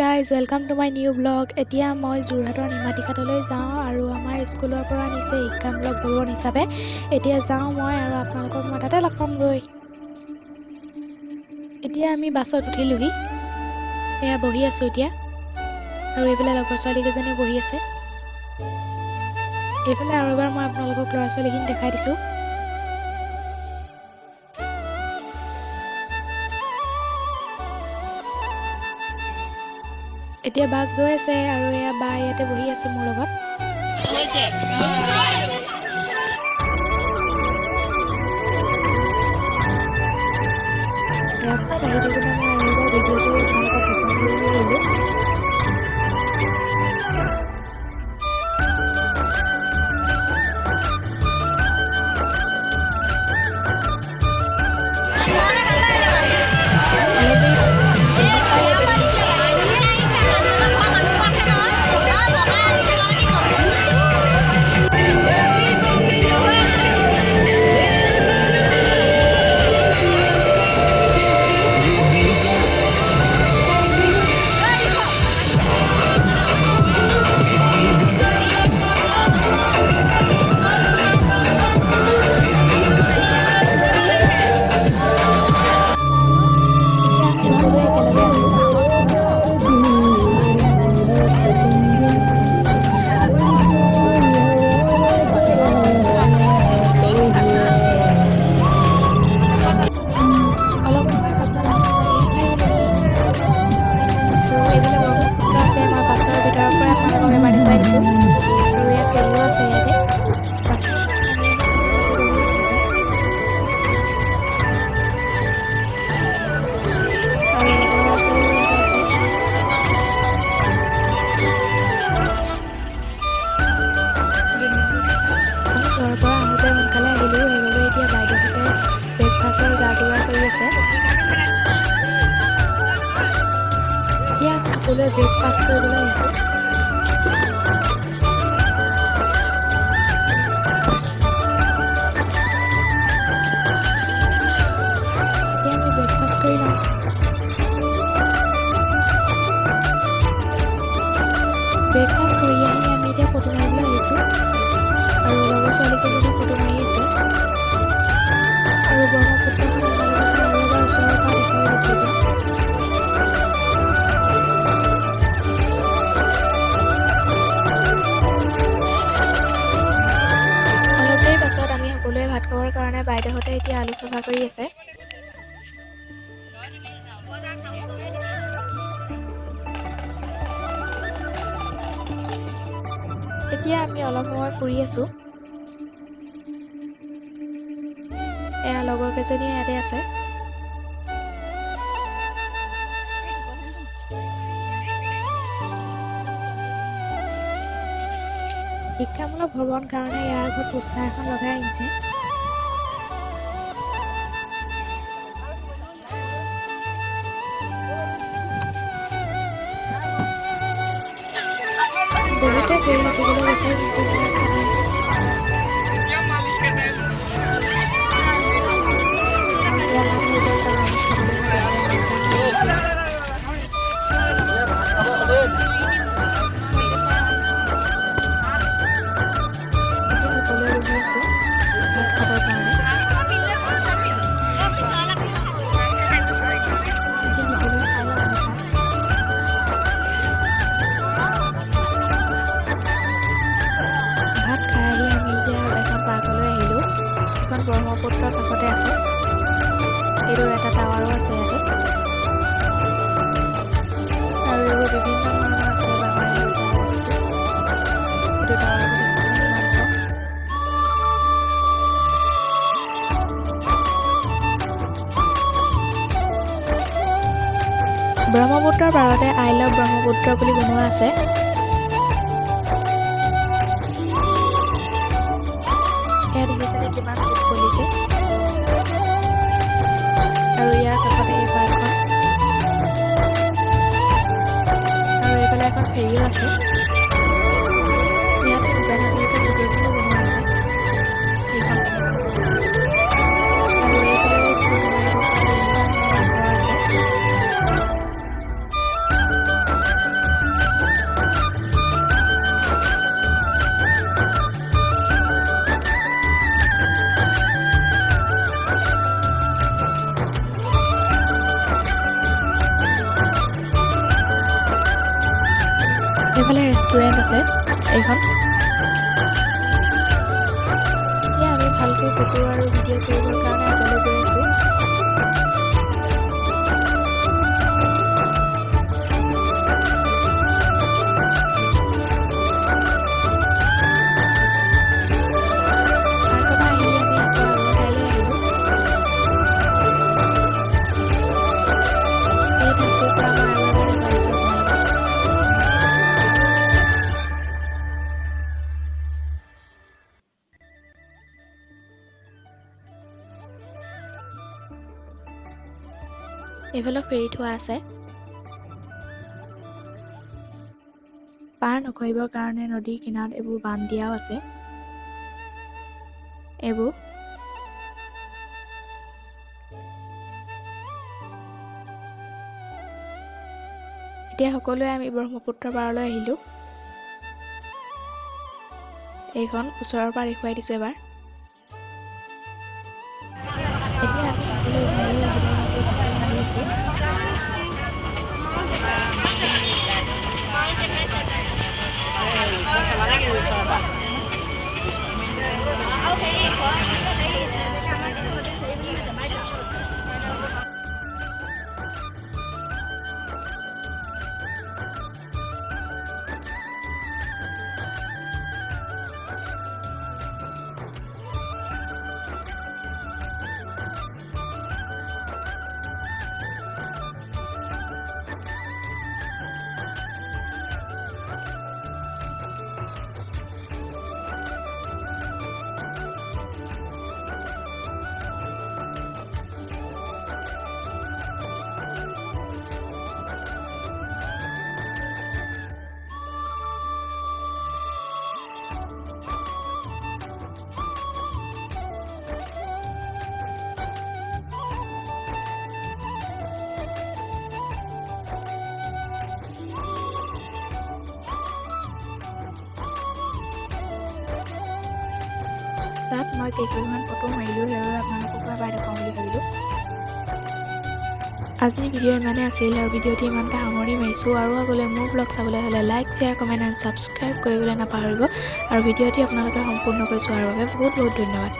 Guys welcome to my new blog. এতিয়া মই যোৰহাটৰ নিমাতীঘাটলৈ যাওঁ আৰু আমাৰ স্কুলৰ পৰা নিছে শিক্ষামূলক ভ্ৰমণ হিচাপে। এতিয়া যাওঁ মই আৰু আপোনালোকক মই তাতে লগ পামগৈ। এতিয়া আমি বাছত উঠিলোহি, এয়া বহি আছোঁ এতিয়া, আৰু এইফালে লগৰ ছোৱালীকেইজনীও বহি আছে। এইফালে আৰু এবাৰ মই আপোনালোকক ল'ৰা ছোৱালীখিনি দেখাই দিছোঁ। এতিয়া বাছ গৈ আছে আৰু এয়া বা ইয়াতে বহি আছে মোৰ লগত। ৰাস্তাত আহি থাকোঁতে মই আৰু এবাৰ ভিডিঅ'টো আপোনালোকক দেখাই দিবলৈ আহিলোঁ। এতিয়া সকলোৱে ব্ৰেকফাষ্ট কৰিবলৈ আহিছোঁ। এতিয়া আমি ব্ৰেকফাষ্ট কৰি লওঁ। ব্ৰেকফাষ্ট কৰি আহি আমি এতিয়া ফটো মাৰিবলৈ আহিছোঁ, আৰু লগৰ ছোৱালীকেইজনী ফটো মাৰি আছে। আৰু ব্ৰহ্মপুত্ৰখন আপোনালোকক আৰু এবাৰ ওচৰৰ পৰা দেখাই দিছোঁ। সকলোৱে ভাত খাবৰ কাৰণে বাইদেউহঁতে এতিয়া আলু চফা কৰি আছে। এতিয়া আমি অলপ সময় ফুৰি আছোঁ। এয়া লগৰ কেইজনী ইয়াতে আছে। শিক্ষামূলক ভ্ৰমণ কাৰণে ইয়াৰ আগত পোষ্টাৰ এখন লগাই আনিছে। বহুতে ঘূৰি থাকিবলৈ বিচাৰে, কিন্তু ব্ৰহ্মপুত্ৰৰ কাষতে আছে। এইটো এটা টাৱাৰো আছে ইয়াতে, আৰু এইবোৰ বিভিন্ন ধৰণৰ আছে। এইটো টাৱাৰ ব্ৰহ্মপুত্ৰৰ পাৰতে আই লাভ ব্ৰহ্মপুত্ৰ বুলি বনোৱা আছে। এয়া দেখিছেনে কিমান ফুট ফুলিছে, আৰু ইয়াৰ কাষতে এই পাৰ্কখন, আৰু এইফালে এখন ফেৰীও আছে। ইয়াতে ভূপেন হাজৰিকাৰ ভিডিঅ'খনো বনোৱা আছে সেইখন, আৰু এইফালে আছে। এইফালে ৰেষ্টুৰেণ্ট আছে এইখন। এতিয়া আমি ভালকৈ ফটো আৰু ভিডিঅ' কৰিবৰ কাৰণে আগলৈ গৈ আছোঁ। এইফালে ফেৰি থোৱা আছে। পাৰ নকৰিবৰ কাৰণে নদীৰ কিনাৰত এইবোৰ বান্ধ দিয়াও আছে। এইবোৰ এতিয়া সকলোৱে আমি ব্ৰহ্মপুত্ৰ পাৰলৈ আহিলোঁ। এইখন ওচৰৰ পৰা দেখুৱাই দিছোঁ এবাৰ। এতিয়া আমি সকলোৱে ঘৰলৈ আহিবৰ বাবে পাছল মাৰি আছোঁ। তাত মই কেইখনমান ফটো মাৰিলোঁ, সেইবাবে আপোনালোককো এবাৰ দেখাওঁ বুলি ভাবিলোঁ। আজিৰ ভিডিঅ' ইমানেই আছিল আৰু ভিডিঅ'টি ইমানটা সামৰি মাৰিছোঁ। আৰু আগলৈ মোৰ ব্লগ চাবলৈ হ'লে like, share, comment and subscribe কৰিবলৈ নাপাহৰিব। আৰু ভিডিঅ'টি আপোনালোকে সম্পূৰ্ণকৈ চোৱাৰ বাবে বহুত বহুত ধন্যবাদ।